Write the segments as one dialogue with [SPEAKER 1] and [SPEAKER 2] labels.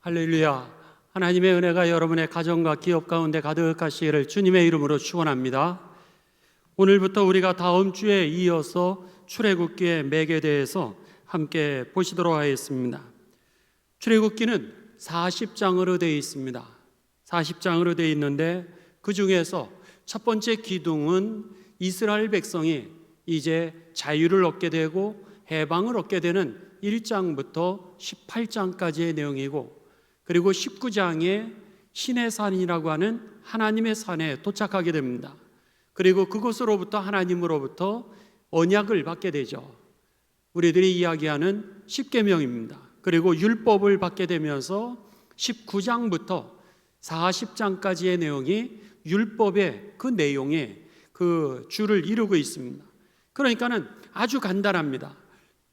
[SPEAKER 1] 할렐루야. 하나님의 은혜가 여러분의 가정과 기업 가운데 가득하시기를 주님의 이름으로 축원합니다. 오늘부터 우리가 다음 주에 이어서 출애굽기의 맥에 대해서 함께 보시도록 하겠습니다. 출애굽기는 40장으로 되어 있습니다. 40장으로 되어 있는데 그 중에서 첫 번째 기둥은 이스라엘 백성이 이제 자유를 얻게 되고 해방을 얻게 되는 1장부터 18장까지의 내용이고, 그리고 19장에 신의 산이라고 하는 하나님의 산에 도착하게 됩니다. 그리고 그곳으로부터 하나님으로부터 언약을 받게 되죠. 우리들이 이야기하는 십계명입니다. 그리고 율법을 받게 되면서 19장부터 40장까지의 내용이 율법의 그 내용에 그 줄을 이루고 있습니다. 그러니까는 아주 간단합니다.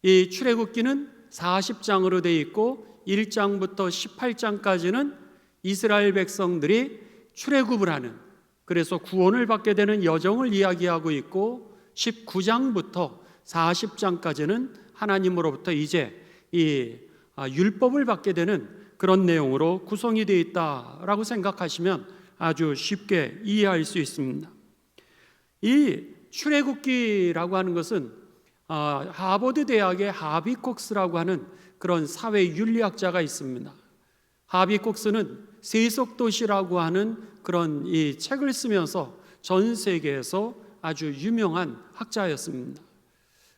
[SPEAKER 1] 이 출애굽기는 40장으로 되어 있고 1장부터 18장까지는 이스라엘 백성들이 출애굽을 하는, 그래서 구원을 받게 되는 여정을 이야기하고 있고, 19장부터 40장까지는 하나님으로부터 이제 이 율법을 받게 되는 그런 내용으로 구성이 되어 있다라고 생각하시면 아주 쉽게 이해할 수 있습니다. 이 출애굽기라고 하는 것은 하버드 대학의 하비 콕스라고 하는 그런 사회 윤리학자가 있습니다. 하비 콕스는 세속도시라고 하는 그런 이 책을 쓰면서 전 세계에서 아주 유명한 학자였습니다.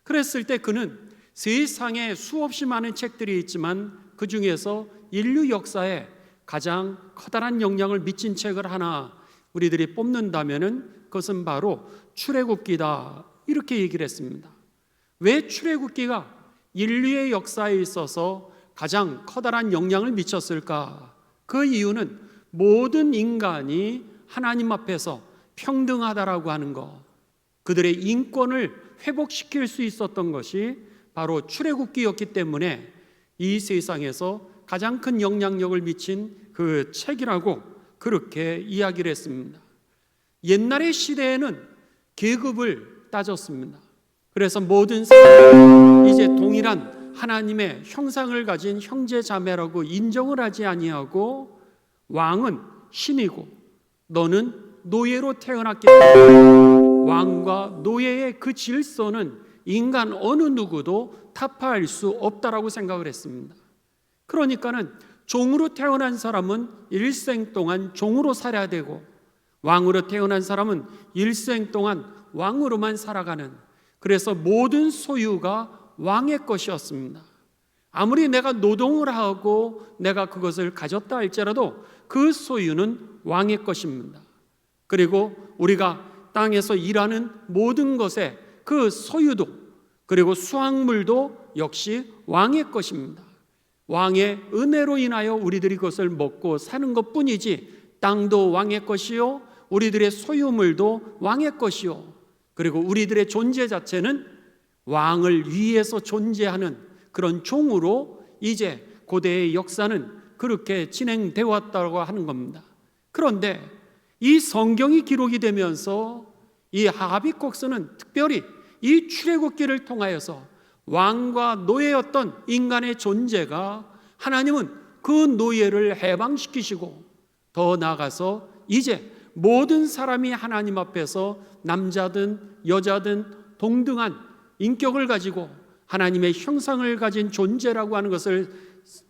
[SPEAKER 1] 그랬을 때 그는 세상에 수없이 많은 책들이 있지만 그 중에서 인류 역사에 가장 커다란 영향을 미친 책을 하나 우리들이 뽑는다면은 그것은 바로 출애굽기다, 이렇게 얘기를 했습니다. 왜 출애굽기가 인류의 역사에 있어서 가장 커다란 영향을 미쳤을까? 그 이유는 모든 인간이 하나님 앞에서 평등하다라고 하는 것, 그들의 인권을 회복시킬 수 있었던 것이 바로 출애굽기였기 때문에 이 세상에서 가장 큰 영향력을 미친 그 책이라고 그렇게 이야기를 했습니다. 옛날의 시대에는 계급을 따졌습니다. 그래서 모든 사람이 이제 동일한 하나님의 형상을 가진 형제 자매라고 인정을 하지 아니하고, 왕은 신이고 너는 노예로 태어났기 때문에 왕과 노예의 그 질서는 인간 어느 누구도 타파할 수 없다라고 생각을 했습니다. 그러니까는 종으로 태어난 사람은 일생 동안 종으로 살아야 되고, 왕으로 태어난 사람은 일생 동안 왕으로만 살아가는, 그래서 모든 소유가 왕의 것이었습니다. 아무리 내가 노동을 하고 내가 그것을 가졌다 할지라도 그 소유는 왕의 것입니다. 그리고 우리가 땅에서 일하는 모든 것의 그 소유도, 그리고 수확물도 역시 왕의 것입니다. 왕의 은혜로 인하여 우리들이 그것을 먹고 사는 것뿐이지, 땅도 왕의 것이요, 우리들의 소유물도 왕의 것이요, 그리고 우리들의 존재 자체는 왕을 위해서 존재하는 그런 종으로 이제 고대의 역사는 그렇게 진행되어 왔다고 하는 겁니다. 그런데 이 성경이 기록이 되면서 이 하비콕스는 특별히 이 출애굽기를 통하여서 왕과 노예였던 인간의 존재가 하나님은 그 노예를 해방시키시고, 더 나아가서 이제 모든 사람이 하나님 앞에서 남자든 여자든 동등한 인격을 가지고 하나님의 형상을 가진 존재라고 하는 것을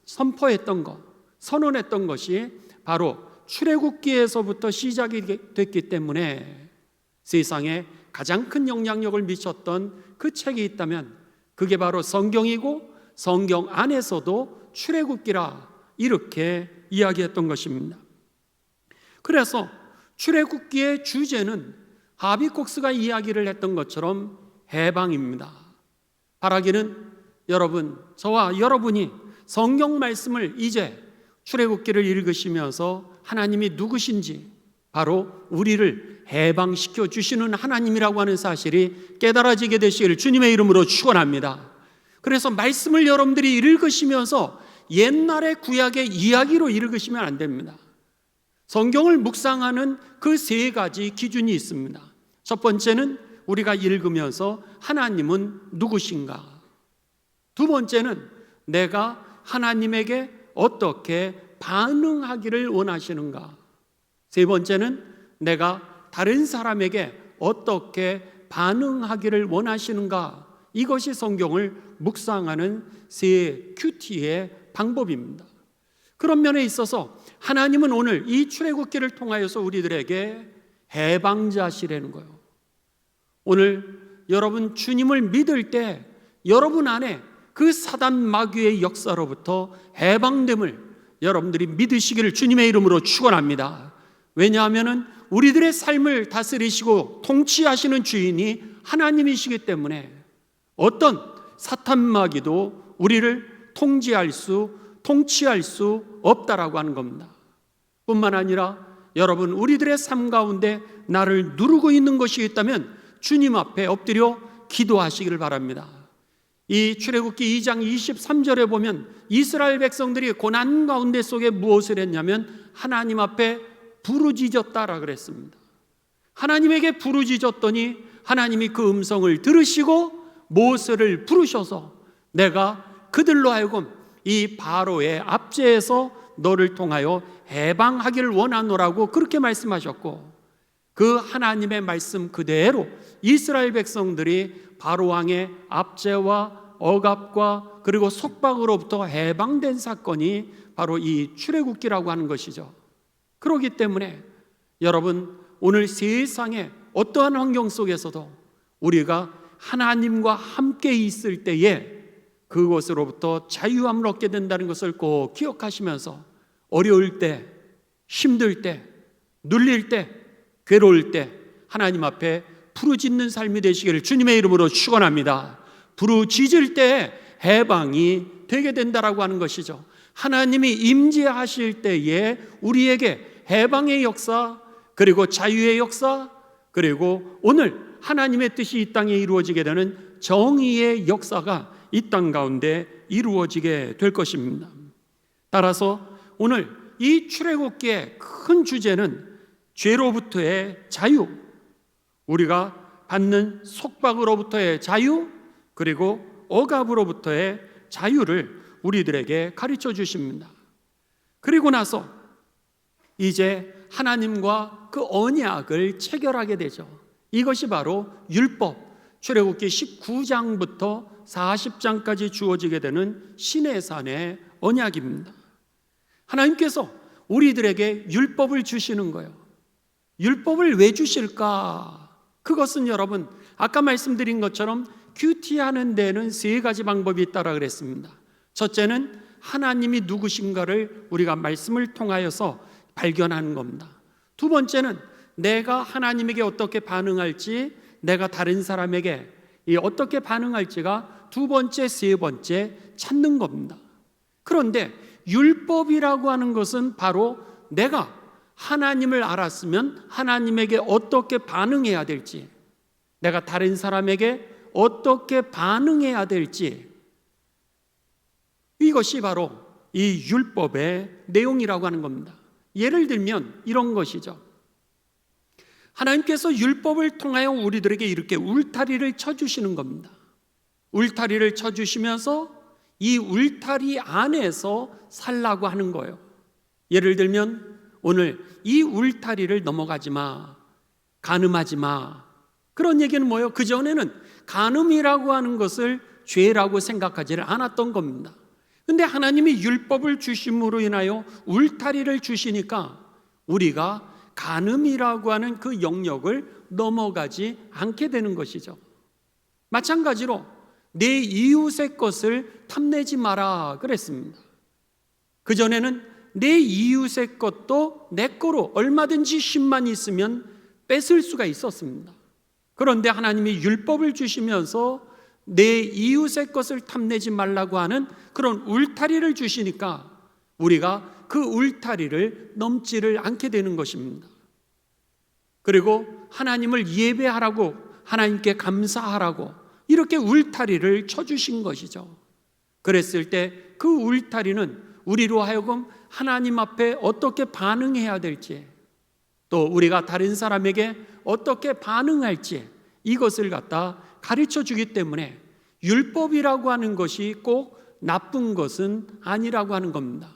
[SPEAKER 1] 선포했던 것, 선언했던 것이 바로 출애굽기에서부터 시작이 됐기 때문에 세상에 가장 큰 영향력을 미쳤던 그 책이 있다면 그게 바로 성경이고, 성경 안에서도 출애굽기라 이렇게 이야기했던 것입니다. 그래서 출애굽기의 주제는 하비콕스가 이야기를 했던 것처럼 해방입니다. 바라기는 여러분, 저와 여러분이 성경 말씀을 이제 출애굽기를 읽으시면서 하나님이 누구신지, 바로 우리를 해방시켜 주시는 하나님이라고 하는 사실이 깨달아지게 되시기를 주님의 이름으로 축원합니다. 그래서 말씀을 여러분들이 읽으시면서 옛날의 구약의 이야기로 읽으시면 안 됩니다. 성경을 묵상하는 그 세 가지 기준이 있습니다. 첫 번째는 우리가 읽으면서 하나님은 누구신가? 두 번째는 내가 하나님에게 어떻게 반응하기를 원하시는가? 세 번째는 내가 다른 사람에게 어떻게 반응하기를 원하시는가? 이것이 성경을 묵상하는 세 큐티의 방법입니다. 그런 면에 있어서 하나님은 오늘 이 출애굽기를 통하여서 우리들에게 해방자시라는 거예요. 오늘 여러분 주님을 믿을 때 여러분 안에 그 사단 마귀의 역사로부터 해방됨을 여러분들이 믿으시기를 주님의 이름으로 축원합니다. 왜냐하면 우리들의 삶을 다스리시고 통치하시는 주인이 하나님이시기 때문에 어떤 사탄 마귀도 우리를 통치할 수 없다라고 하는 겁니다. 뿐만 아니라 여러분 우리들의 삶 가운데 나를 누르고 있는 것이 있다면 주님 앞에 엎드려 기도하시기를 바랍니다. 이 출애굽기 2장 23절에 보면 이스라엘 백성들이 고난 가운데 속에 무엇을 했냐면 하나님 앞에 부르짖었다라 그랬습니다. 하나님에게 부르짖었더니 하나님이 그 음성을 들으시고 모세를 부르셔서 내가 그들로 하여금 이 바로의 압제에서 너를 통하여 해방하기를 원하노라고 그렇게 말씀하셨고, 그 하나님의 말씀 그대로 이스라엘 백성들이 바로 왕의 압제와 억압과 그리고 속박으로부터 해방된 사건이 바로 이 출애굽기라고 하는 것이죠. 그렇기 때문에 여러분 오늘 세상의 어떠한 환경 속에서도 우리가 하나님과 함께 있을 때에 그것으로부터 자유함을 얻게 된다는 것을 꼭 기억하시면서 어려울 때, 힘들 때, 눌릴 때, 괴로울 때 하나님 앞에 부르짖는 삶이 되시기를 주님의 이름으로 축원합니다. 부르짖을 때 해방이 되게 된다라고 하는 것이죠. 하나님이 임재하실 때에 우리에게 해방의 역사, 그리고 자유의 역사, 그리고 오늘 하나님의 뜻이 이 땅에 이루어지게 되는 정의의 역사가 이 땅 가운데 이루어지게 될 것입니다. 따라서 오늘 이 출애굽기의 큰 주제는 죄로부터의 자유, 우리가 받는 속박으로부터의 자유, 그리고 억압으로부터의 자유를 우리들에게 가르쳐 주십니다. 그리고 나서 이제 하나님과 그 언약을 체결하게 되죠. 이것이 바로 율법, 출애굽기 19장부터 40장까지 주어지게 되는 시내산의 언약입니다. 하나님께서 우리들에게 율법을 주시는 거예요. 율법을 왜 주실까? 그것은 여러분 아까 말씀드린 것처럼 큐티하는 데는 세 가지 방법이 있다라 그랬습니다. 첫째는 하나님이 누구신가를 우리가 말씀을 통하여서 발견하는 겁니다. 두 번째는 내가 하나님에게 어떻게 반응할지, 내가 다른 사람에게 어떻게 반응할지가 두 번째, 세 번째 찾는 겁니다. 그런데 율법이라고 하는 것은 바로 내가 하나님을 알았으면 하나님에게 어떻게 반응해야 될지, 내가 다른 사람에게 어떻게 반응해야 될지, 이것이 바로 이 율법의 내용이라고 하는 겁니다. 예를 들면 이런 것이죠. 하나님께서 율법을 통하여 우리들에게 이렇게 울타리를 쳐주시는 겁니다. 울타리를 쳐주시면서 이 울타리 안에서 살라고 하는 거예요. 예를 들면 오늘 이 울타리를 넘어가지 마, 간음하지 마, 그런 얘기는 뭐예요? 그전에는 간음이라고 하는 것을 죄라고 생각하지를 않았던 겁니다. 근데 하나님이 율법을 주심으로 인하여 울타리를 주시니까 우리가 간음이라고 하는 그 영역을 넘어가지 않게 되는 것이죠. 마찬가지로 내 이웃의 것을 탐내지 마라 그랬습니다. 그전에는 내 이웃의 것도 내 거로 얼마든지 힘만 있으면 뺏을 수가 있었습니다. 그런데 하나님이 율법을 주시면서 내 이웃의 것을 탐내지 말라고 하는 그런 울타리를 주시니까 우리가 그 울타리를 넘지를 않게 되는 것입니다. 그리고 하나님을 예배하라고, 하나님께 감사하라고 이렇게 울타리를 쳐주신 것이죠. 그랬을 때 그 울타리는 우리로 하여금 하나님 앞에 어떻게 반응해야 될지, 또 우리가 다른 사람에게 어떻게 반응할지 이것을 갖다 가르쳐 주기 때문에 율법이라고 하는 것이 꼭 나쁜 것은 아니라고 하는 겁니다.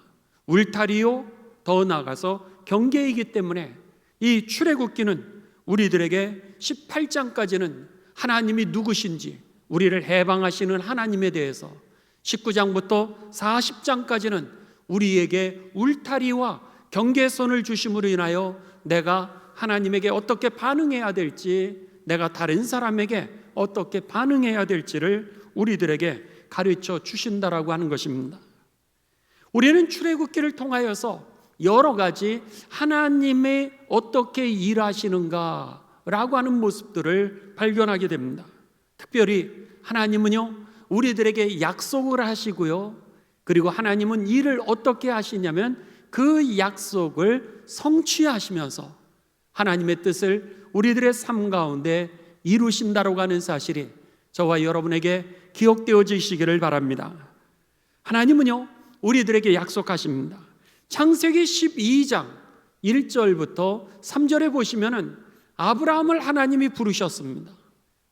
[SPEAKER 1] 울타리요, 더 나아가서 경계이기 때문에 이 출애굽기는 우리들에게 18장까지는 하나님이 누구신지, 우리를 해방하시는 하나님에 대해서, 19장부터 40장까지는 우리에게 울타리와 경계선을 주심으로 인하여 내가 하나님에게 어떻게 반응해야 될지, 내가 다른 사람에게 어떻게 반응해야 될지를 우리들에게 가르쳐 주신다라고 하는 것입니다. 우리는 출애굽기를 통하여서 여러 가지 하나님이 어떻게 일하시는가라고 하는 모습들을 발견하게 됩니다. 특별히 하나님은요, 우리들에게 약속을 하시고요, 그리고 하나님은 일을 어떻게 하시냐면 그 약속을 성취하시면서 하나님의 뜻을 우리들의 삶 가운데 이루신다라고 하는 사실이 저와 여러분에게 기억되어지시기를 바랍니다. 하나님은요, 우리들에게 약속하십니다. 창세기 12장 1절부터 3절에 보시면은 아브라함을 하나님이 부르셨습니다.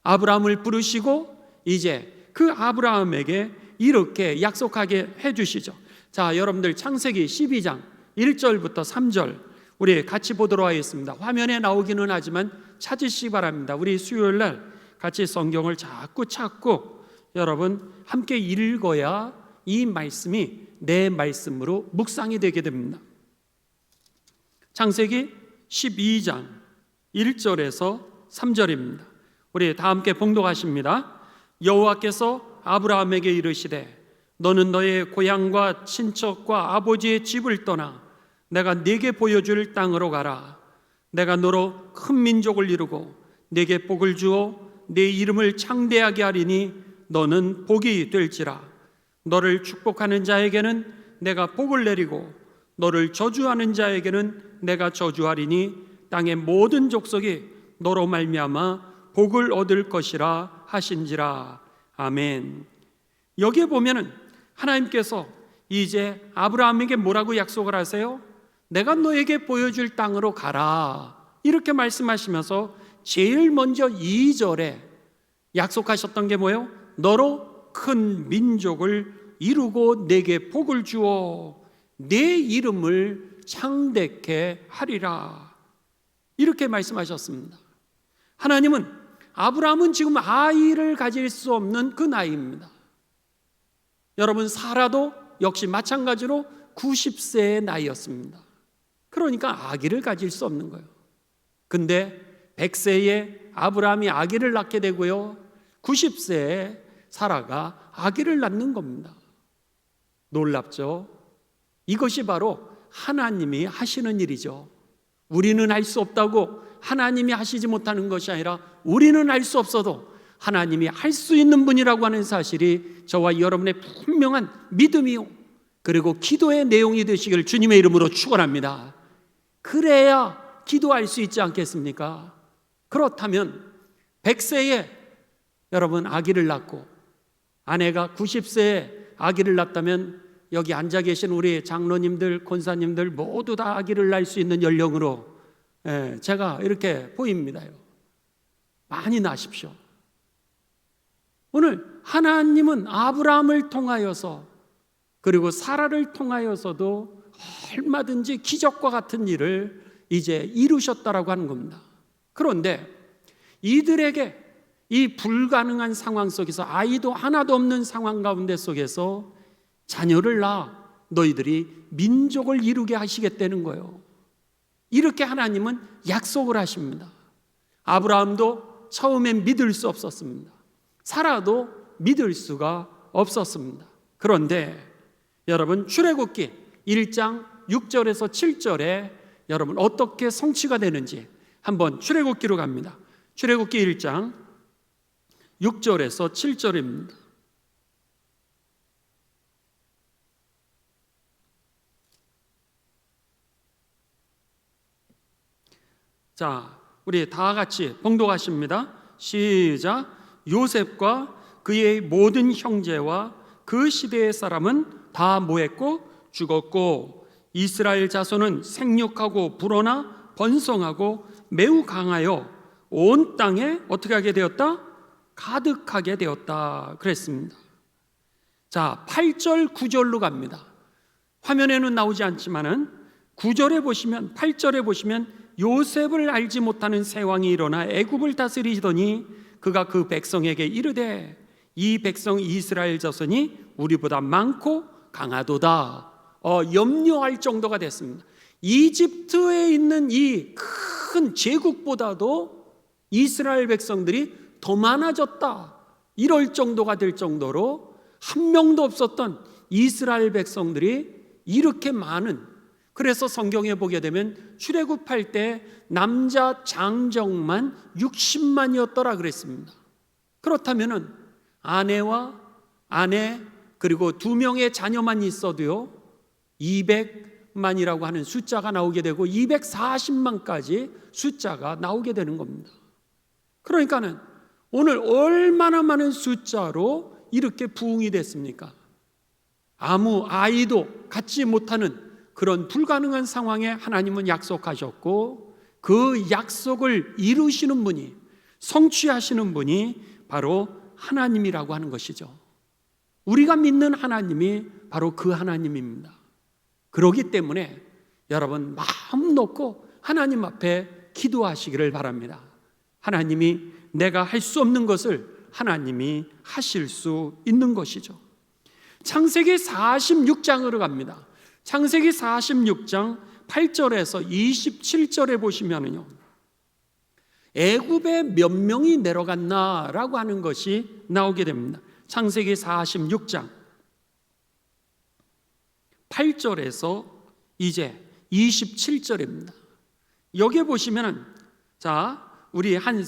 [SPEAKER 1] 아브라함을 부르시고 이제 그 아브라함에게 이렇게 약속하게 해주시죠. 자, 여러분들 창세기 12장 1절부터 3절 우리 같이 보도록 하겠습니다. 화면에 나오기는 하지만 찾으시기 바랍니다. 우리 수요일 날 같이 성경을 자꾸 찾고 여러분 함께 읽어야 이 말씀이 내 말씀으로 묵상이 되게 됩니다. 창세기 12장 1절에서 3절입니다. 우리 다 함께 봉독하십니다. 여호와께서 아브라함에게 이르시되 너는 너의 고향과 친척과 아버지의 집을 떠나 내가 네게 보여줄 땅으로 가라. 내가 너로 큰 민족을 이루고 네게 복을 주어 네 이름을 창대하게 하리니 너는 복이 될지라. 너를 축복하는 자에게는 내가 복을 내리고 너를 저주하는 자에게는 내가 저주하리니 땅의 모든 족속이 너로 말미암아 복을 얻을 것이라 하신지라. 아멘. 여기에 보면은 하나님께서 이제 아브라함에게 뭐라고 약속을 하세요? 내가 너에게 보여줄 땅으로 가라, 이렇게 말씀하시면서 제일 먼저 2절에 약속하셨던 게 뭐예요? 너로 큰 민족을 이루고 내게 복을 주어 내 이름을 창대케 하리라, 이렇게 말씀하셨습니다. 하나님은 아브라함은 지금 아이를 가질 수 없는 그 나이입니다. 여러분, 사라도 역시 마찬가지로 90세의 나이였습니다. 그러니까 아기를 가질 수 없는 거예요. 근데 100세에 아브라함이 아기를 낳게 되고요, 90세에 사라가 아기를 낳는 겁니다. 놀랍죠? 이것이 바로 하나님이 하시는 일이죠. 우리는 할 수 없다고 하나님이 하시지 못하는 것이 아니라 우리는 할 수 없어도 하나님이 할 수 있는 분이라고 하는 사실이 저와 여러분의 분명한 믿음이요, 그리고 기도의 내용이 되시기를 주님의 이름으로 축원합니다. 그래야 기도할 수 있지 않겠습니까? 그렇다면 100세에 여러분 아기를 낳고 아내가 90세에 아기를 낳았다면 여기 앉아 계신 우리 장로님들, 권사님들 모두 다 아기를 낳을 수 있는 연령으로 제가 이렇게 보입니다요. 많이 낳으십시오. 오늘 하나님은 아브라함을 통하여서 그리고 사라를 통하여서도 얼마든지 기적과 같은 일을 이제 이루셨다라고 하는 겁니다. 그런데 이들에게 이 불가능한 상황 속에서, 아이도 하나도 없는 상황 가운데 속에서 자녀를 낳아 너희들이 민족을 이루게 하시겠다는 거예요. 이렇게 하나님은 약속을 하십니다. 아브라함도 처음엔 믿을 수 없었습니다. 사라도 믿을 수가 없었습니다. 그런데 여러분, 출애굽기 1장 6절에서 7절에 여러분 어떻게 성취가 되는지 한번 출애굽기로 갑니다. 출애굽기 1장 6절에서 7절입니다. 자, 우리 다 같이 봉독하십니다. 시작. 요셉과 그의 모든 형제와 그 시대의 사람은 다 뭐했고? 죽었고, 이스라엘 자손은 생육하고 불어나 번성하고 매우 강하여 온 땅에 어떻게 하게 되었다? 가득하게 되었다 그랬습니다. 자, 8절 9절로 갑니다. 화면에는 나오지 않지만은 9절에 보시면, 8절에 보시면 요셉을 알지 못하는 새 왕이 일어나 애굽을 다스리더니 그가 그 백성에게 이르되 이 백성 이스라엘 자손이 우리보다 많고 강하도다. 염려할 정도가 됐습니다. 이집트에 있는 이 큰 제국보다도 이스라엘 백성들이 더 많아졌다. 이럴 정도가 될 정도로 한 명도 없었던 이스라엘 백성들이 이렇게 많은, 그래서 성경에 보게 되면 출애굽할 때 남자 장정만 60만이었더라 그랬습니다. 그렇다면은 아내와 아내 그리고 2명의 자녀만 있어도요 200만이라고 하는 숫자가 나오게 되고 240만까지 숫자가 나오게 되는 겁니다. 그러니까는 오늘 얼마나 많은 숫자로 이렇게 부흥이 됐습니까? 아무 아이도 갖지 못하는 그런 불가능한 상황에 하나님은 약속하셨고, 그 약속을 이루시는 분이, 성취하시는 분이 바로 하나님이라고 하는 것이죠. 우리가 믿는 하나님이 바로 그 하나님입니다. 그렇기 때문에 여러분 마음 놓고 하나님 앞에 기도하시기를 바랍니다. 하나님이 내가 할 수 없는 것을 하나님이 하실 수 있는 것이죠. 창세기 46장으로 갑니다. 창세기 46장 8절에서 27절에 보시면은요, 애굽에 몇 명이 내려갔나라고 하는 것이 나오게 됩니다. 창세기 46장 8절에서 이제 27절입니다. 여기에 보시면은, 자, 우리 한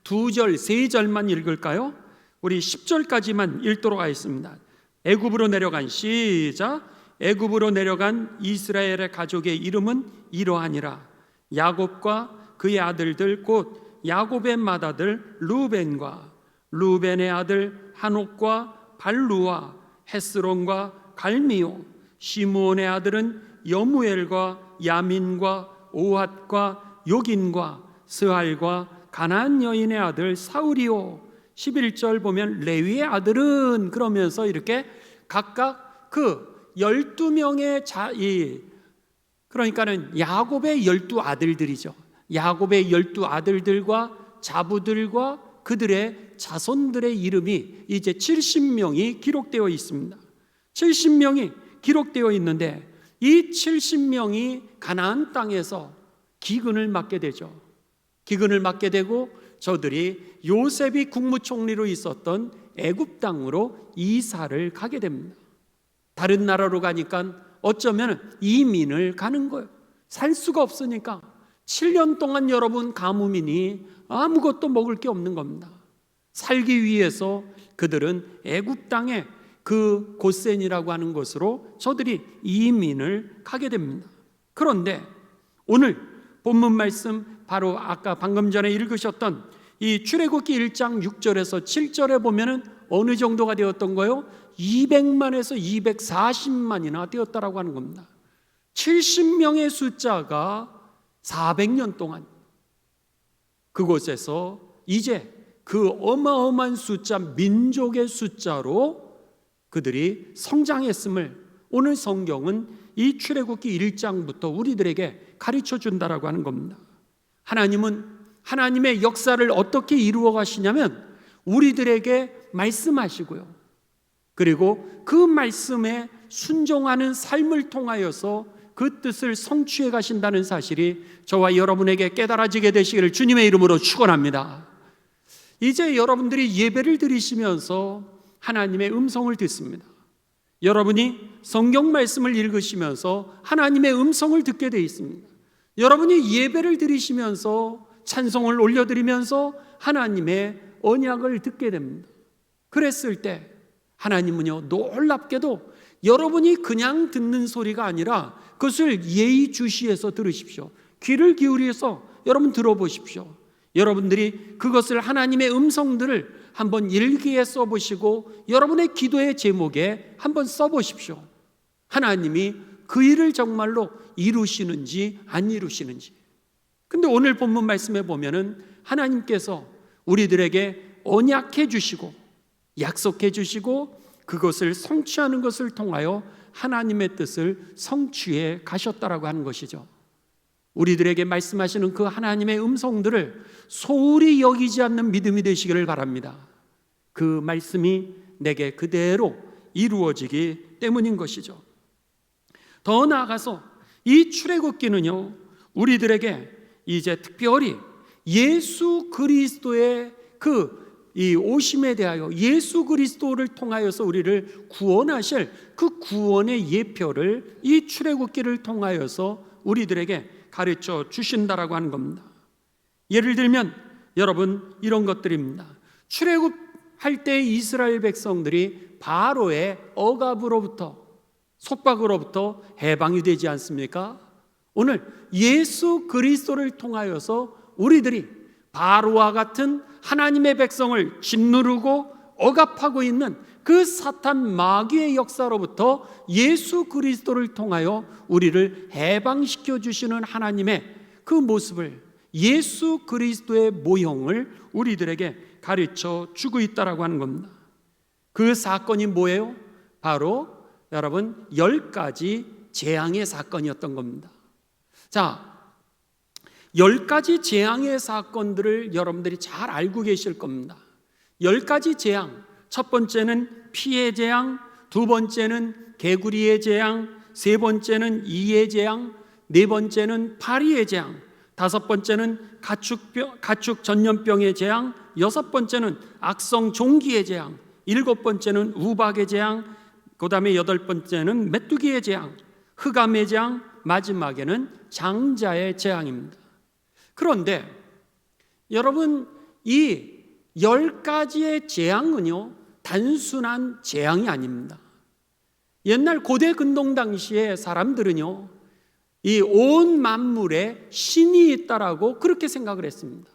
[SPEAKER 1] 2절, 3절만 읽을까요? 우리 10절까지만 읽도록 하겠습니다. 애굽으로 내려간, 시작. 애굽으로 내려간 이스라엘의 가족의 이름은 이러하니라. 야곱과 그의 아들들 곧 야곱의 맏아들 루벤과 루벤의 아들 한옥과 발루와 헤스론과 갈미오, 시므온의 아들은 여무엘과 야민과 오핫과 요긴과 스할과 가나안 여인의 아들 사울이요. 11절 보면 레위의 아들은, 그러면서 이렇게 각각 그 12명의 그러니까는 야곱의 12아들들이죠. 야곱의 12아들들과 자부들과 그들의 자손들의 이름이 이제 70명이 기록되어 있습니다. 70명이 기록되어 있는데 이 70명이 가나안 땅에서 기근을 맞게 되죠. 기근을 맞게 되고 저들이 요셉이 국무총리로 있었던 애굽 땅으로 이사를 가게 됩니다. 다른 나라로 가니까 어쩌면 이민을 가는 거예요. 살 수가 없으니까 7년 동안 여러분 가뭄이니 아무것도 먹을 게 없는 겁니다. 살기 위해서 그들은 애굽 땅에 그 고센이라고 하는 곳으로 저들이 이민을 가게 됩니다. 그런데 오늘 본문 말씀, 바로 아까 방금 전에 읽으셨던 이 출애굽기 1장 6절에서 7절에 보면은 어느 정도가 되었던 거예요? 200만에서 240만이나 되었다라고 하는 겁니다. 70명의 숫자가 400년 동안 그곳에서 이제 그 어마어마한 숫자, 민족의 숫자로 그들이 성장했음을 오늘 성경은 이 출애굽기 1장부터 우리들에게 가르쳐 준다라고 하는 겁니다. 하나님은 하나님의 역사를 어떻게 이루어 가시냐면 우리들에게 말씀하시고요, 그리고 그 말씀에 순종하는 삶을 통하여서 그 뜻을 성취해 가신다는 사실이 저와 여러분에게 깨달아지게 되시기를 주님의 이름으로 축원합니다. 이제 여러분들이 예배를 드리시면서 하나님의 음성을 듣습니다. 여러분이 성경 말씀을 읽으시면서 하나님의 음성을 듣게 되어 있습니다. 여러분이 예배를 드리시면서 찬송을 올려드리면서 하나님의 언약을 듣게 됩니다. 그랬을 때 하나님은요, 놀랍게도 여러분이 그냥 듣는 소리가 아니라 그것을 예의주시해서 들으십시오. 귀를 기울여서 여러분 들어보십시오. 여러분들이 그것을, 하나님의 음성들을 한번 일기에 써보시고 여러분의 기도의 제목에 한번 써보십시오. 하나님이 그 일을 정말로 이루시는지 안 이루시는지. 근데 오늘 본문 말씀에 보면은 하나님께서 우리들에게 언약해 주시고 약속해 주시고 그것을 성취하는 것을 통하여 하나님의 뜻을 성취해 가셨다라고 하는 것이죠. 우리들에게 말씀하시는 그 하나님의 음성들을 소홀히 여기지 않는 믿음이 되시기를 바랍니다. 그 말씀이 내게 그대로 이루어지기 때문인 것이죠. 더 나아가서 이 출애굽기는요, 우리들에게 이제 특별히 예수 그리스도의 이 오심에 대하여 예수 그리스도를 통하여서 우리를 구원하실 그 구원의 예표를 이 출애굽기를 통하여서 우리들에게 가르쳐 주신다라고 하는 겁니다. 예를 들면 여러분 이런 것들입니다. 출애굽할 때 이스라엘 백성들이 바로의 억압으로부터 속박으로부터 해방이 되지 않습니까? 오늘 예수 그리스도를 통하여서 우리들이 바로와 같은 하나님의 백성을 짓누르고 억압하고 있는 그 사탄 마귀의 역사로부터 예수 그리스도를 통하여 우리를 해방시켜 주시는 하나님의 그 모습을, 예수 그리스도의 모형을 우리들에게 가르쳐 주고 있다라고 하는 겁니다. 그 사건이 뭐예요? 바로 여러분 10가지 재앙의 사건이었던 겁니다. 자, 10가지 재앙의 사건들을 여러분들이 잘 알고 계실 겁니다. 10가지 재앙, 첫 번째는 피의 재앙, 두 번째는 개구리의 재앙, 세 번째는 이의 재앙, 네 번째는 파리의 재앙, 다섯 번째는 가축 전염병의 재앙, 여섯 번째는 악성 종기의 재앙, 일곱 번째는 우박의 재앙, 그 다음에 여덟 번째는 메뚜기의 재앙, 흑암의 재앙, 마지막에는 장자의 재앙입니다. 그런데 여러분 이 10가지의 재앙은요 단순한 재앙이 아닙니다. 옛날 고대 근동 당시에 사람들은요 이 온 만물에 신이 있다라고 그렇게 생각을 했습니다.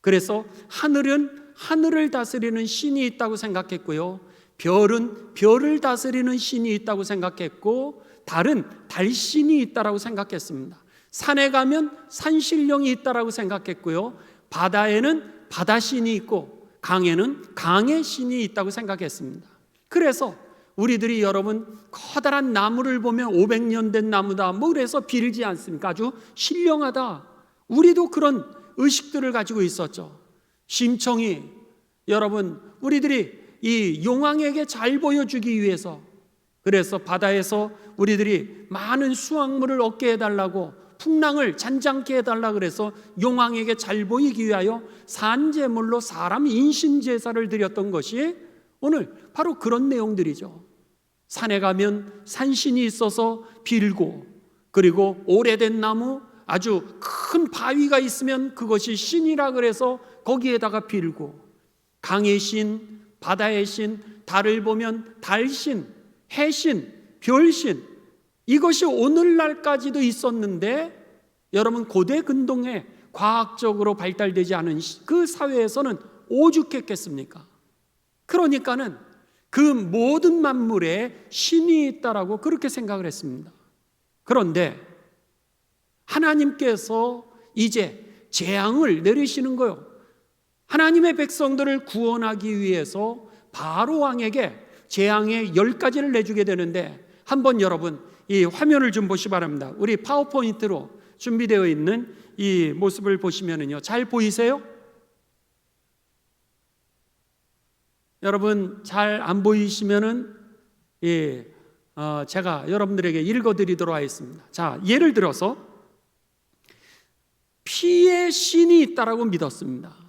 [SPEAKER 1] 그래서 하늘은 하늘을 다스리는 신이 있다고 생각했고요, 별은 별을 다스리는 신이 있다고 생각했고, 달은 달신이 있다라고 생각했습니다. 산에 가면 산신령이 있다라고 생각했고요, 바다에는 바다신이 있고 강에는 강의 신이 있다고 생각했습니다. 그래서 우리들이 여러분 커다란 나무를 보면 500년 된 나무다 뭐 그래서 빌지 않습니까? 아주 신령하다. 우리도 그런 의식들을 가지고 있었죠. 심청이 여러분 우리들이 이 용왕에게 잘 보여주기 위해서, 그래서 바다에서 우리들이 많은 수확물을 얻게 해달라고, 풍랑을 잔잔케 해달라 그래서 용왕에게 잘 보이기 위하여 산제물로 사람 인신제사를 드렸던 것이 오늘 바로 그런 내용들이죠. 산에 가면 산신이 있어서 빌고, 그리고 오래된 나무, 아주 큰 바위가 있으면 그것이 신이라 그래서 거기에다가 빌고, 강의 신, 바다의 신, 달을 보면 달신, 해신, 별신, 이것이 오늘날까지도 있었는데 여러분 고대 근동에 과학적으로 발달되지 않은 그 사회에서는 오죽했겠습니까? 그러니까는 그 모든 만물에 신이 있다라고 그렇게 생각을 했습니다. 그런데 하나님께서 이제 재앙을 내리시는 거예요. 하나님의 백성들을 구원하기 위해서 바로 왕에게 재앙의 10가지를 내주게 되는데, 한번 여러분 이 화면을 좀 보시기 바랍니다. 우리 파워포인트로 준비되어 있는 이 모습을 보시면은요, 잘 보이세요? 여러분 잘 안 보이시면은 제가 여러분들에게 읽어드리도록 하겠습니다. 자, 예를 들어서 피의 신이 있다라고 믿었습니다.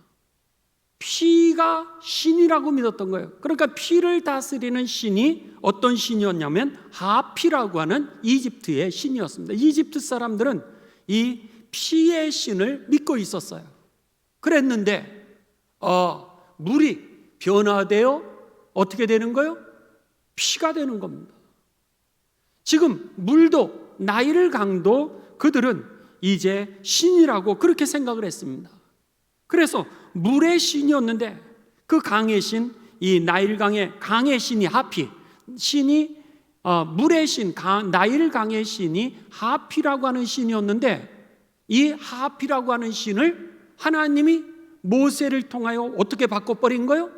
[SPEAKER 1] 피가 신이라고 믿었던 거예요. 그러니까 피를 다스리는 신이 어떤 신이었냐면 하피라고 하는 이집트의 신이었습니다. 이집트 사람들은 이 피의 신을 믿고 있었어요. 그랬는데 물이 변화되어 어떻게 되는 거예요? 피가 되는 겁니다. 지금 물도 나일 강도 그들은 이제 신이라고 그렇게 생각을 했습니다. 그래서 물의 신이었는데 그 강의 신, 이 나일강의 강의 신이 하피, 신이 물의 신, 나일 강의 신이 하피라고 하는 신이었는데, 이 하피라고 하는 신을 하나님이 모세를 통하여 어떻게 바꿔버린 거예요?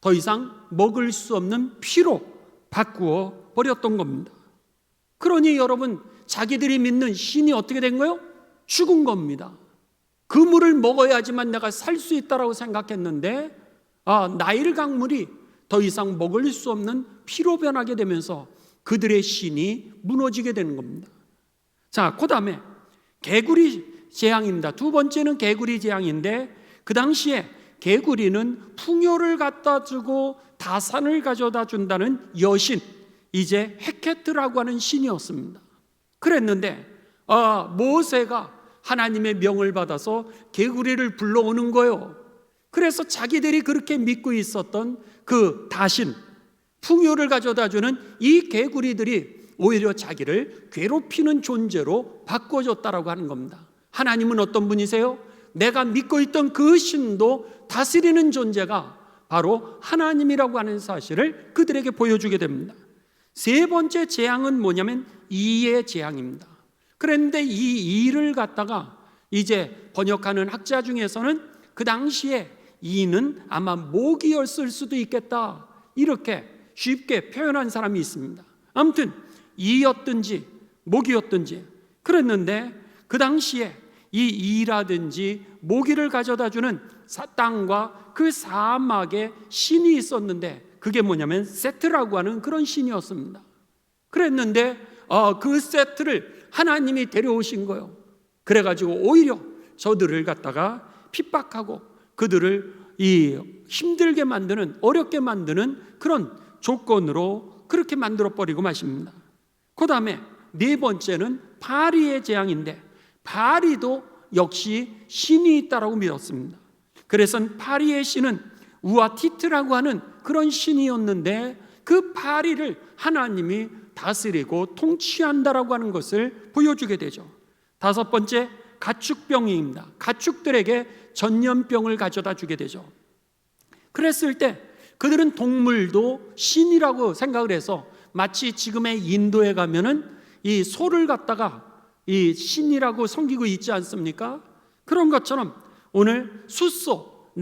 [SPEAKER 1] 더 이상 먹을 수 없는 피로 바꾸어 버렸던 겁니다. 그러니 여러분, 자기들이 믿는 신이 어떻게 된 거예요? 죽은 겁니다. 그 물을 먹어야지만 내가 살 수 있다라고 생각했는데 나일 강물이 더 이상 먹을 수 없는 피로 변하게 되면서 그들의 신이 무너지게 되는 겁니다. 자, 그 다음에 개구리 재앙입니다. 두 번째는 개구리 재앙인데, 그 당시에 개구리는 풍요를 갖다 주고 다산을 가져다 준다는 여신, 이제 헤케트라고 하는 신이었습니다. 그랬는데 모세가 하나님의 명을 받아서 개구리를 불러오는 거예요. 그래서 자기들이 그렇게 믿고 있었던 그 다신, 풍요를 가져다 주는 이 개구리들이 오히려 자기를 괴롭히는 존재로 바꿔줬다라고 하는 겁니다. 하나님은 어떤 분이세요? 내가 믿고 있던 그 신도 다스리는 존재가 바로 하나님이라고 하는 사실을 그들에게 보여주게 됩니다. 세 번째 재앙은 뭐냐면 이의 재앙입니다. 그런데 이 이를 갖다가 이제 번역하는 학자 중에서는 그 당시에 이는 아마 모기였을 수도 있겠다, 이렇게 쉽게 표현한 사람이 있습니다. 아무튼 이였든지 모기였든지 그랬는데, 그 당시에 이 이라든지 모기를 가져다 주는 땅과 그 사막에 신이 있었는데, 그게 뭐냐면 세트라고 하는 그런 신이었습니다. 그랬는데 그 세트를 하나님이 데려오신 거예요. 그래가지고 오히려 저들을 갖다가 핍박하고 그들을 힘들게 만드는, 어렵게 만드는 그런 조건으로 그렇게 만들어버리고 마십니다. 그 다음에 네 번째는 바리의 재앙인데, 바리도 역시 신이 있다라고 믿었습니다. 그래서 바리의 신은 우아티트라고 하는 그런 신이었는데, 그 바리를 하나님이 다스리고 통치한다라고 하는 것을 보여주게 되죠. 다섯 번째, 가축병입니다. 가축들에게 전염병을 가져다 주게 되죠. 그랬을 때 그들은 동물도 신이라고 생각을 해서, 마치 지금의 인도에 가면은 이 소를 갖다가 이 신이라고 섬기고 있지 않습니까? 그런 것처럼 오늘 숫소,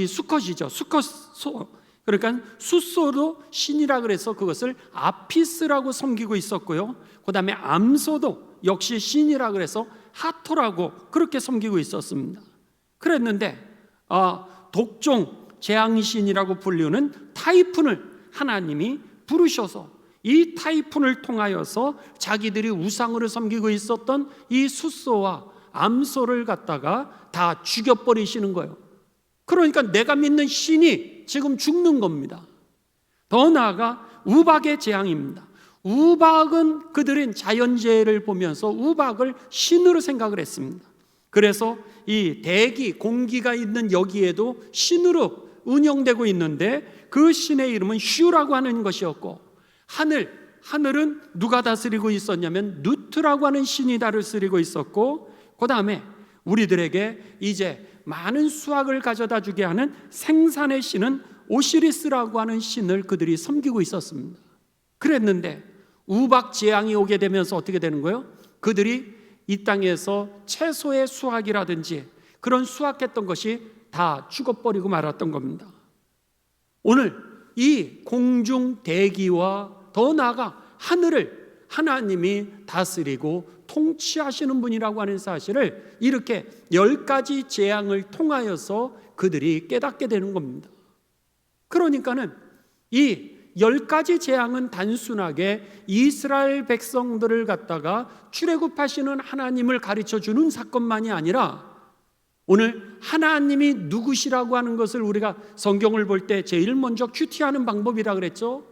[SPEAKER 1] 수컷이죠. 수컷소. 그러니까 숫소도 신이라 그래서 그것을 아피스라고 섬기고 있었고요. 그 다음에 암소도 역시 신이라 그래서 하토라고 그렇게 섬기고 있었습니다. 그랬는데 독종 재앙신이라고 불리는 타이푼을 하나님이 부르셔서 이 타이푼을 통하여서 자기들이 우상으로 섬기고 있었던 이 숫소와 암소를 갖다가 다 죽여버리시는 거예요. 그러니까 내가 믿는 신이 지금 죽는 겁니다. 더 나아가 우박의 재앙입니다. 우박은 그들은 자연재해를 보면서 우박을 신으로 생각을 했습니다. 그래서 이 대기, 공기가 있는 여기에도 신으로 운영되고 있는데, 그 신의 이름은 슈라고 하는 것이었고, 하늘은 누가 다스리고 있었냐면 누트라고 하는 신이 다스리고 있었고, 그 다음에 우리들에게 이제 많은 수확을 가져다 주게 하는 생산의 신은 오시리스라고 하는 신을 그들이 섬기고 있었습니다. 그랬는데 우박 재앙이 오게 되면서 어떻게 되는 거예요? 그들이 이 땅에서 채소의 수확이라든지 그런 수확했던 것이 다 죽어버리고 말았던 겁니다. 오늘 이 공중 대기와 더 나아가 하늘을 하나님이 다스리고 통치하시는 분이라고 하는 사실을 이렇게 10가지 재앙을 통하여서 그들이 깨닫게 되는 겁니다. 그러니까는 이 10가지 재앙은 단순하게 이스라엘 백성들을 갖다가 출애굽하시는 하나님을 가르쳐주는 사건만이 아니라, 오늘 하나님이 누구시라고 하는 것을 우리가 성경을 볼 때 제일 먼저 큐티하는 방법이라 그랬죠.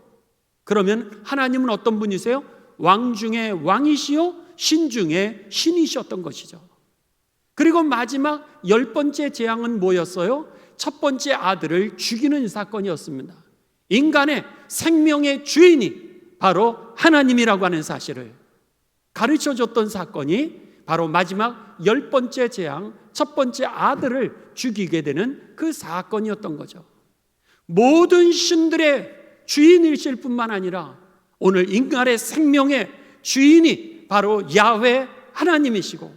[SPEAKER 1] 그러면 하나님은 어떤 분이세요? 왕 중에 왕이시요 신 중에 신이셨던 것이죠. 그리고 마지막 10번째 재앙은 뭐였어요? 첫 번째 아들을 죽이는 사건이었습니다. 인간의 생명의 주인이 바로 하나님이라고 하는 사실을 가르쳐줬던 사건이 바로 마지막 10번째 재앙, 첫 번째 아들을 죽이게 되는 그 사건이었던 거죠. 모든 신들의 주인이실 뿐만 아니라 오늘 인간의 생명의 주인이 바로 야훼 하나님이시고,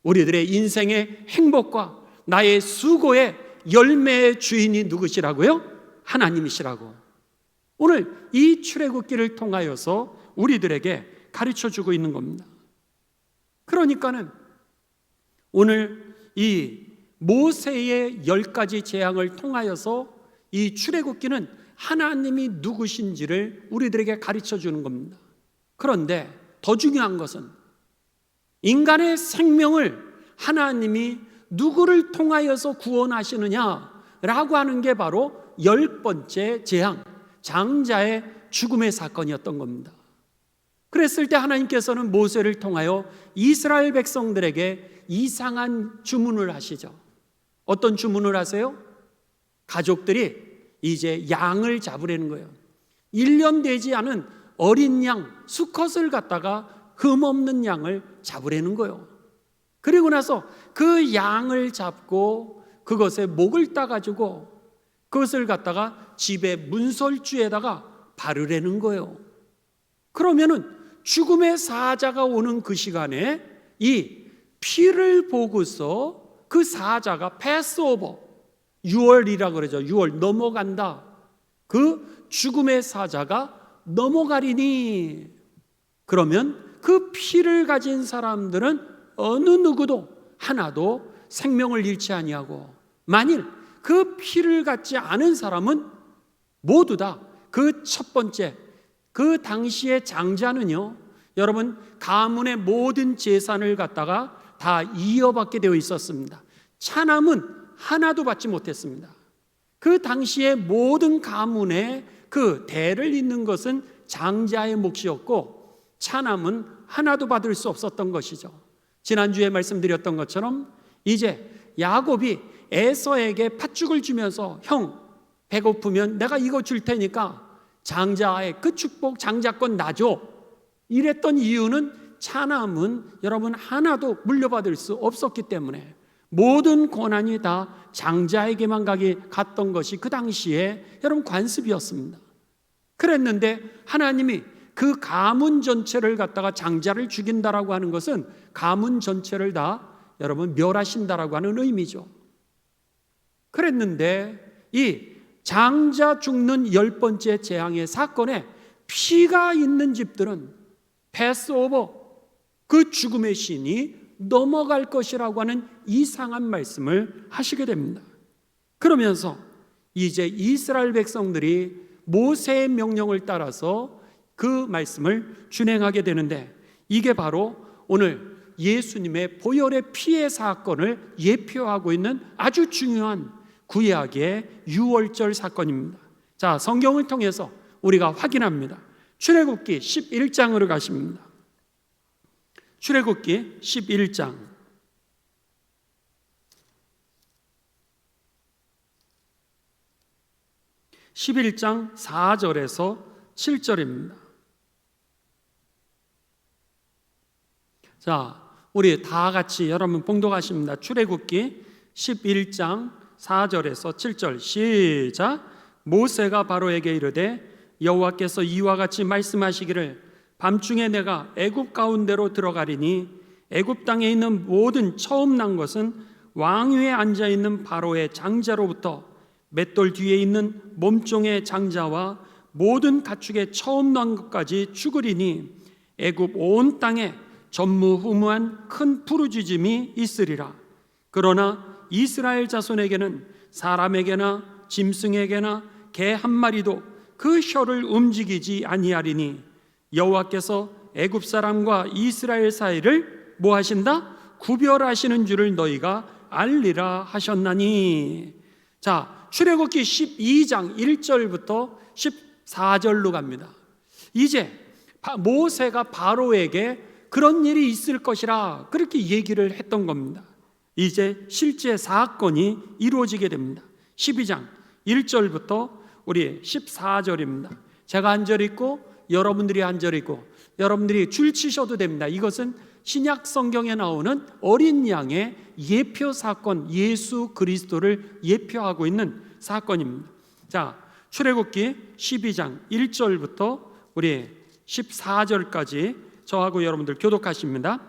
[SPEAKER 1] 우리들의 인생의 행복과 나의 수고의 열매의 주인이 누구시라고요? 하나님이시라고. 오늘 이 출애굽기를 통하여서 우리들에게 가르쳐주고 있는 겁니다. 그러니까는 오늘 이 모세의 10가지 재앙을 통하여서 이 출애굽기는 하나님이 누구신지를 우리들에게 가르쳐주는 겁니다. 그런데 더 중요한 것은 인간의 생명을 하나님이 누구를 통하여서 구원하시느냐라고 하는 게 바로 10번째 재앙, 장자의 죽음의 사건이었던 겁니다. 그랬을 때 하나님께서는 모세를 통하여 이스라엘 백성들에게 이상한 주문을 하시죠. 어떤 주문을 하세요? 가족들이 이제 양을 잡으려는 거예요. 1년 되지 않은 어린 양, 수컷을 갖다가 흠없는 양을 잡으려는 거예요. 그리고 나서 그 양을 잡고 그것에 목을 따가지고 그것을 갖다가 집에 문설주에다가 바르려는 거예요. 그러면은 죽음의 사자가 오는 그 시간에 이 피를 보고서 그 사자가 패스오버, 6월이라 그러죠. 6월 넘어간다. 그 죽음의 사자가 넘어가리니, 그러면 그 피를 가진 사람들은 어느 누구도 하나도 생명을 잃지 아니하고, 만일 그 피를 갖지 않은 사람은 모두 다 그 첫 번째, 그 당시의 장자는요, 여러분 가문의 모든 재산을 갖다가 다 이어받게 되어 있었습니다. 차남은 하나도 받지 못했습니다. 그 당시의 모든 가문의 그 대를 잇는 것은 장자의 몫이었고 차남은 하나도 받을 수 없었던 것이죠. 지난주에 말씀드렸던 것처럼 이제 야곱이 에서에게 팥죽을 주면서 형 배고프면 내가 이거 줄 테니까 장자의 그 축복 장자권 놔줘, 이랬던 이유는 차남은 여러분 하나도 물려받을 수 없었기 때문에 모든 권한이 다 장자에게만 갔던 것이 그 당시에 여러분 관습이었습니다. 그랬는데 하나님이 그 가문 전체를 갖다가 장자를 죽인다라고 하는 것은 가문 전체를 다 여러분 멸하신다라고 하는 의미죠. 그랬는데 이 장자 죽는 10번째 재앙의 사건에 피가 있는 집들은 패스오버, 그 죽음의 신이 넘어갈 것이라고 하는 이상한 말씀을 하시게 됩니다. 그러면서 이제 이스라엘 백성들이 모세의 명령을 따라서 그 말씀을 준행하게 되는데, 이게 바로 오늘 예수님의 보혈의 피의 사건을 예표하고 있는 아주 중요한 구약의 유월절 사건입니다. 자, 성경을 통해서 우리가 확인합니다. 출애굽기 11장으로 가십니다. 출애굽기 11장 11장 4절에서 7절입니다. 자, 우리 다 같이 여러분 봉독하십니다. 출애굽기 11장 4절에서 7절 시작. 모세가 바로에게 이르되 여호와께서 이와 같이 말씀하시기를 밤중에 내가 애굽 가운데로 들어가리니 애굽 땅에 있는 모든 처음 난 것은 왕위에 앉아 있는 바로의 장자로부터 맷돌 뒤에 있는 몸종의 장자와 모든 가축의 처음 난 것까지 죽으리니 애굽 온 땅에 전무후무한 큰 부르짖음이 있으리라. 그러나 이스라엘 자손에게는 사람에게나 짐승에게나 개 한 마리도 그 혀를 움직이지 아니하리니 여호와께서 애굽 사람과 이스라엘 사이를 뭐 하신다? 구별하시는 줄을 너희가 알리라 하셨나니. 자, 출애굽기 12장 1절부터 14절로 갑니다. 이제 모세가 바로에게 그런 일이 있을 것이라 그렇게 얘기를 했던 겁니다. 이제 실제 사건이 이루어지게 됩니다. 12장 1절부터 우리 14절입니다. 제가 한 절 읽고 여러분들이 한 절 읽고 여러분들이 줄 치셔도 됩니다. 이것은 신약 성경에 나오는 어린 양의 예표 사건, 예수 그리스도를 예표하고 있는 사건입니다. 자, 출애굽기 12장 1절부터 우리 14절까지 저하고 여러분들 교독하십니다.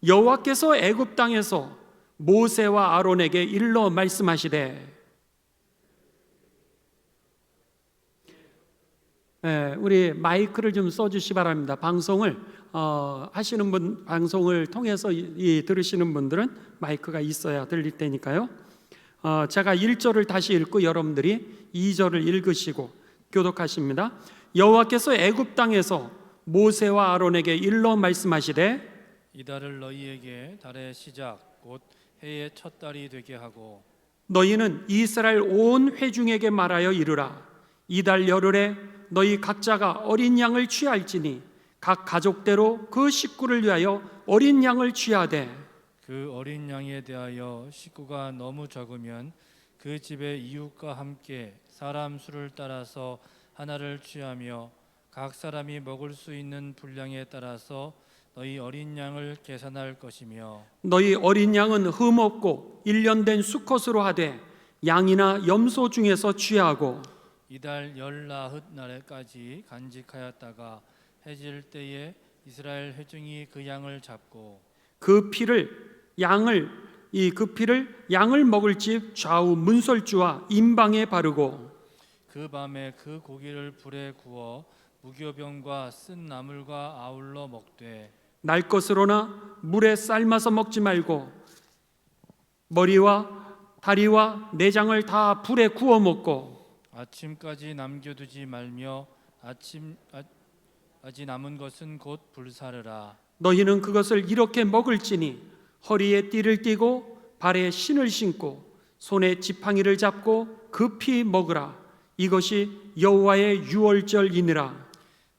[SPEAKER 1] 여호와께서 애굽 땅에서 모세와 아론에게 일러 말씀하시되, 우리 마이크를 좀 써주시 바랍니다. 방송을 하시는 분, 방송을 통해서 들으시는 분들은 마이크가 있어야 들릴 테니까요. 제가 1절을 다시 읽고 여러분들이 2절을 읽으시고 교독하십니다. 여호와께서 애굽 땅에서 모세와 아론에게 일러 말씀하시되
[SPEAKER 2] 이달을 너희에게 달의 시작 곧 해의 첫 달이 되게 하고
[SPEAKER 1] 너희는 이스라엘 온 회중에게 말하여 이르라. 이달 열흘에 너희 각자가 어린 양을 취할지니 각 가족대로 그 식구를 위하여 어린 양을 취하되
[SPEAKER 2] 그 어린 양에 대하여 식구가 너무 적으면 그 집의 이웃과 함께 사람 수를 따라서 하나를 취하며 각 사람이 먹을 수 있는 분량에 따라서 너희 어린 양을 계산할 것이며
[SPEAKER 1] 너희 어린 양은 흠없고 1년 된 수컷으로 하되 양이나 염소 중에서 취하고
[SPEAKER 2] 이달 열나흘 날에까지 간직하였다가 해질 때에 이스라엘 회중이 그 양을 잡고
[SPEAKER 1] 그 피를 양을 먹을 집 좌우 문설주와 임방에 바르고
[SPEAKER 2] 그 밤에 그 고기를 불에 구워 무교병과 쓴 나물과 아울러 먹되
[SPEAKER 1] 날 것으로나 물에 삶아서 먹지 말고 머리와 다리와 내장을 다 불에 구워 먹고
[SPEAKER 2] 아침까지 남겨두지 말며 아직 남은 것은 곧 불사르라.
[SPEAKER 1] 너희는 그것을 이렇게 먹을지니 허리에 띠를 띠고 발에 신을 신고 손에 지팡이를 잡고 급히 먹으라. 이것이 여호와의 유월절이니라.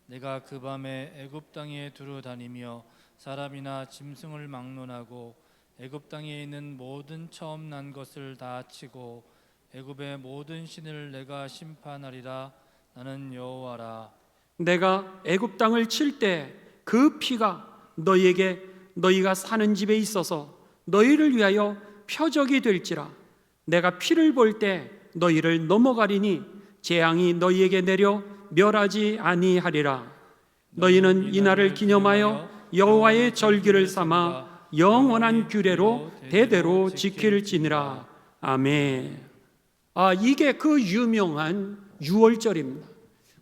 [SPEAKER 2] 내가 그 밤에 애굽 땅에 두루 다니며 사람이나 짐승을 막론하고 애굽 땅에 있는 모든 처음 난 것을 다 치고 애굽의 모든 신을 내가 심판하리라. 나는 여호와라.
[SPEAKER 1] 내가 애굽 땅을 칠 때 그 피가 너희가 사는 집에 있어서 너희를 위하여 표적이 될지라. 내가 피를 볼 때 너희를 넘어가리니 재앙이 너희에게 내려 멸하지 아니하리라. 너희는 이날을 기념하여 여호와의 절기를 삼아 영원한 규례로 대대로 지킬지니라. 아멘. 이게 그 유명한 유월절입니다.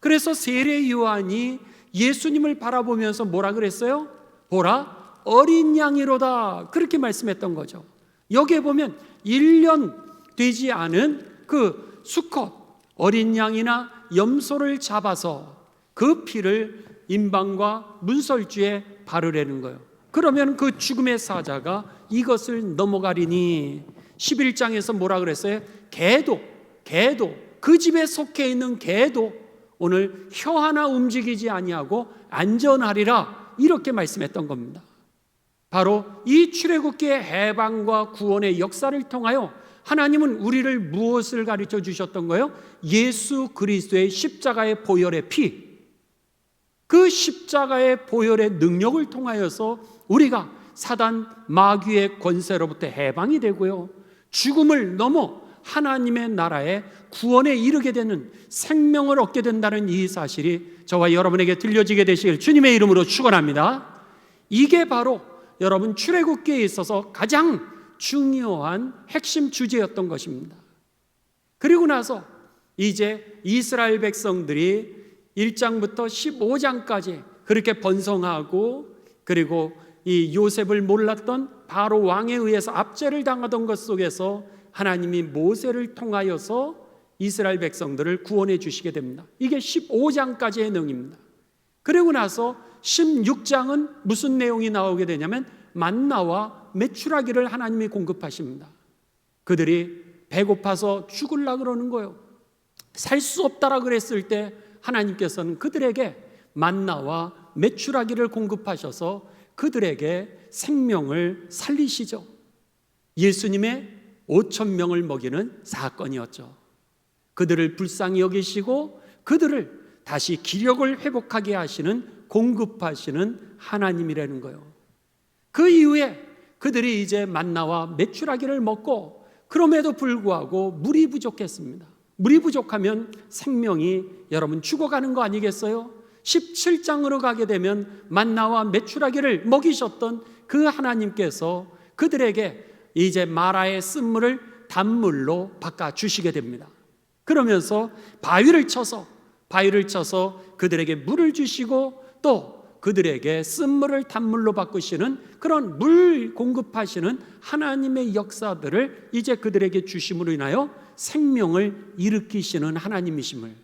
[SPEAKER 1] 그래서 세례 요한이 예수님을 바라보면서 뭐라 그랬어요? 보라, 어린 양이로다. 그렇게 말씀했던 거죠. 여기에 보면 1년 되지 않은 그 수컷 어린 양이나 염소를 잡아서 그 피를 임방과 문설주에 바르라는 거예요. 그러면 그 죽음의 사자가 이것을 넘어가리니 11장에서 뭐라 그랬어요? 개도 그 집에 속해 있는 개도 오늘 혀 하나 움직이지 아니하고 안전하리라. 이렇게 말씀했던 겁니다. 바로 이 출애굽기의 해방과 구원의 역사를 통하여 하나님은 우리를 무엇을 가르쳐 주셨던 거예요? 예수 그리스도의 십자가의 보혈의 피, 그 십자가의 보혈의 능력을 통하여서 우리가 사단 마귀의 권세로부터 해방이 되고요, 죽음을 넘어 하나님의 나라에 구원에 이르게 되는 생명을 얻게 된다는 이 사실이 저와 여러분에게 들려지게 되시길 주님의 이름으로 축원합니다. 이게 바로 여러분 출애굽기에 있어서 가장 중요한 핵심 주제였던 것입니다. 그리고 나서 이제 이스라엘 백성들이 1장부터 15장까지 그렇게 번성하고, 그리고 이 요셉을 몰랐던 바로 왕에 의해서 압제를 당하던 것 속에서 하나님이 모세를 통하여서 이스라엘 백성들을 구원해 주시게 됩니다. 이게 15장까지의 내용입니다. 그리고 나서 16장은 무슨 내용이 나오게 되냐면 만나와 메추라기를 하나님이 공급하십니다. 그들이 배고파서 죽으려고 그러는 거예요. 살 수 없다라 그랬을 때 하나님께서는 그들에게 만나와 메추라기를 공급하셔서 그들에게 생명을 살리시죠. 예수님의 5,000명을 먹이는 사건이었죠. 그들을 불쌍히 여기시고 그들을 다시 기력을 회복하게 하시는, 공급하시는 하나님이라는 거예요. 그 이후에 그들이 이제 만나와 메추라기를 먹고, 그럼에도 불구하고 물이 부족했습니다. 물이 부족하면 생명이 여러분 죽어가는 거 아니겠어요? 17장으로 가게 되면 만나와 메추라기를 먹이셨던 그 하나님께서 그들에게 이제 마라의 쓴물을 단물로 바꿔주시게 됩니다. 그러면서 바위를 쳐서 바위를 쳐서 그들에게 물을 주시고 또 그들에게 쓴물을 단물로 바꾸시는 그런 물 공급하시는 하나님의 역사들을 이제 그들에게 주심으로 인하여 생명을 일으키시는 하나님이심을,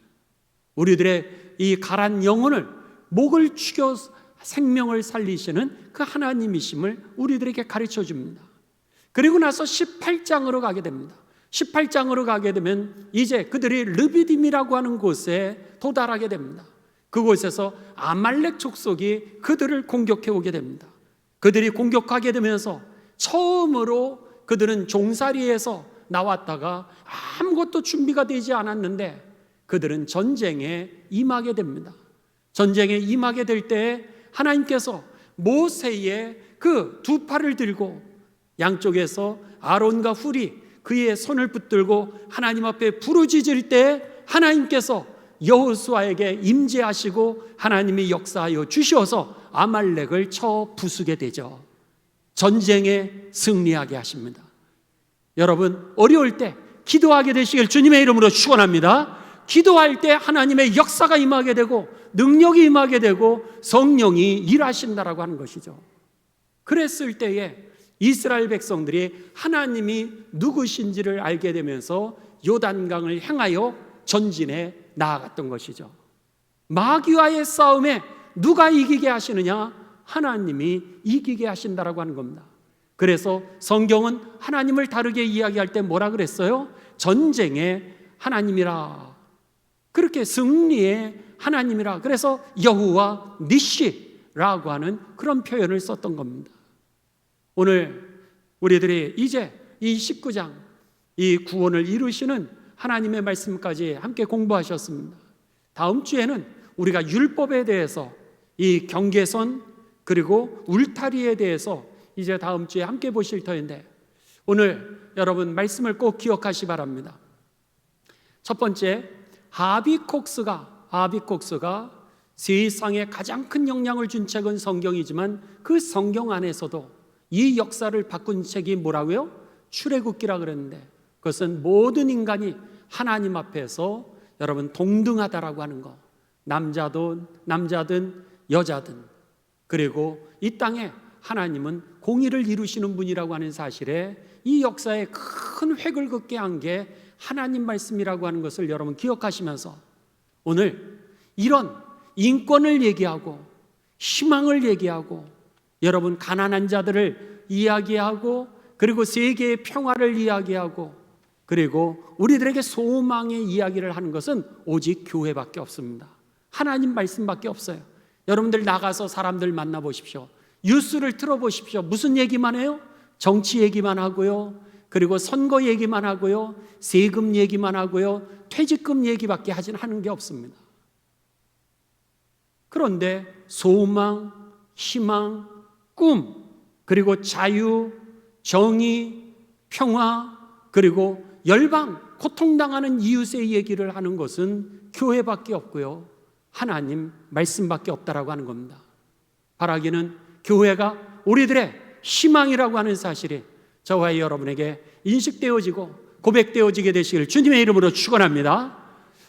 [SPEAKER 1] 우리들의 이 가란 영혼을 목을 축여 생명을 살리시는 그 하나님이심을 우리들에게 가르쳐 줍니다. 그리고 나서 18장으로 가게 됩니다. 18장으로 가게 되면 이제 그들이 르비딤이라고 하는 곳에 도달하게 됩니다. 그곳에서 아말렉 족속이 그들을 공격해 오게 됩니다. 그들이 공격하게 되면서 처음으로 그들은 종살이에서 나왔다가 아무것도 준비가 되지 않았는데 그들은 전쟁에 임하게 됩니다. 전쟁에 임하게 될 때 하나님께서 모세의 그 두 팔을 들고 양쪽에서 아론과 훌이 그의 손을 붙들고 하나님 앞에 부르짖을 때 하나님께서 여호수아에게 임재하시고 하나님이 역사하여 주셔서 아말렉을 쳐 부수게 되죠. 전쟁에 승리하게 하십니다. 여러분, 어려울 때 기도하게 되시길 주님의 이름으로 축원합니다. 기도할 때 하나님의 역사가 임하게 되고 능력이 임하게 되고 성령이 일하신다라고 하는 것이죠. 그랬을 때에 이스라엘 백성들이 하나님이 누구신지를 알게 되면서 요단강을 향하여 전진해 나아갔던 것이죠. 마귀와의 싸움에 누가 이기게 하시느냐? 하나님이 이기게 하신다라고 하는 겁니다. 그래서 성경은 하나님을 다르게 이야기할 때 뭐라 그랬어요? 전쟁의 하나님이라, 그렇게 승리의 하나님이라, 그래서 여호와 니시라고 하는 그런 표현을 썼던 겁니다. 오늘 우리들이 이제 이 19장 이 구원을 이루시는 하나님의 말씀까지 함께 공부하셨습니다. 다음 주에는 우리가 율법에 대해서, 이 경계선 그리고 울타리에 대해서 이제 다음 주에 함께 보실 터인데, 오늘 여러분 말씀을 꼭 기억하시 바랍니다. 첫 번째, 하비콕스가 세상에 가장 큰 영향을 준 책은 성경이지만 그 성경 안에서도 이 역사를 바꾼 책이 뭐라고요? 출애굽기라 그랬는데, 그것은 모든 인간이 하나님 앞에서 여러분 동등하다라고 하는 거, 남자든 여자든, 그리고 이 땅에 하나님은 공의를 이루시는 분이라고 하는 사실에 이 역사에 큰 획을 긋게 한 게 하나님 말씀이라고 하는 것을 여러분 기억하시면서 오늘 이런 인권을 얘기하고 희망을 얘기하고 여러분 가난한 자들을 이야기하고 그리고 세계의 평화를 이야기하고 그리고 우리들에게 소망의 이야기를 하는 것은 오직 교회밖에 없습니다. 하나님 말씀밖에 없어요. 여러분들 나가서 사람들 만나보십시오. 뉴스를 틀어보십시오. 무슨 얘기만 해요? 정치 얘기만 하고요, 그리고 선거 얘기만 하고요, 세금 얘기만 하고요, 퇴직금 얘기밖에 하는 게 없습니다. 그런데 소망, 희망, 꿈, 그리고 자유, 정의, 평화, 그리고 열방, 고통당하는 이웃의 얘기를 하는 것은 교회밖에 없고요, 하나님 말씀밖에 없다라고 하는 겁니다. 바라기는 교회가 우리들의 희망이라고 하는 사실이 저와 여러분에게 인식되어지고 고백되어지게 되시길 주님의 이름으로 축원합니다.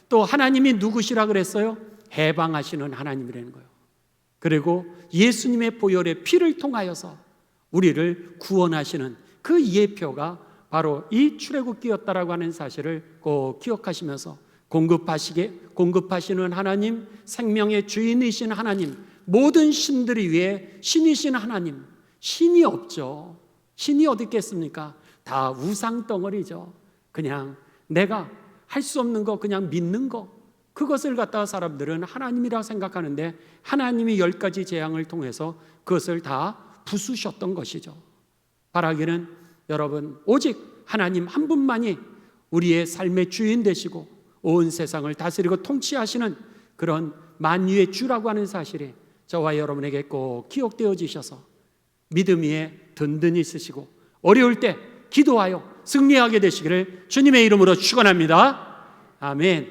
[SPEAKER 1] 또 하나님이 누구시라 그랬어요? 해방하시는 하나님이라는 거예요. 그리고 예수님의 보혈의 피를 통하여서 우리를 구원하시는 그 예표가 바로 이 출애굽기였다라고 하는 사실을 꼭 기억하시면서 공급하시는 하나님, 생명의 주인이신 하나님, 모든 신들이 위해 신이신 하나님, 신이 없죠. 신이 어디 있겠습니까? 다 우상 덩어리죠. 그냥 내가 할 수 없는 거 그냥 믿는 거, 그것을 갖다가 사람들은 하나님이라 생각하는데 하나님이 10가지 재앙을 통해서 그것을 다 부수셨던 것이죠. 바라기는 여러분 오직 하나님 한 분만이 우리의 삶의 주인 되시고 온 세상을 다스리고 통치하시는 그런 만유의 주라고 하는 사실이 저와 여러분에게 꼭 기억되어지셔서 믿음 위에 든든히 쓰시고 어려울 때 기도하여 승리하게 되시기를 주님의 이름으로 축원합니다. 아멘.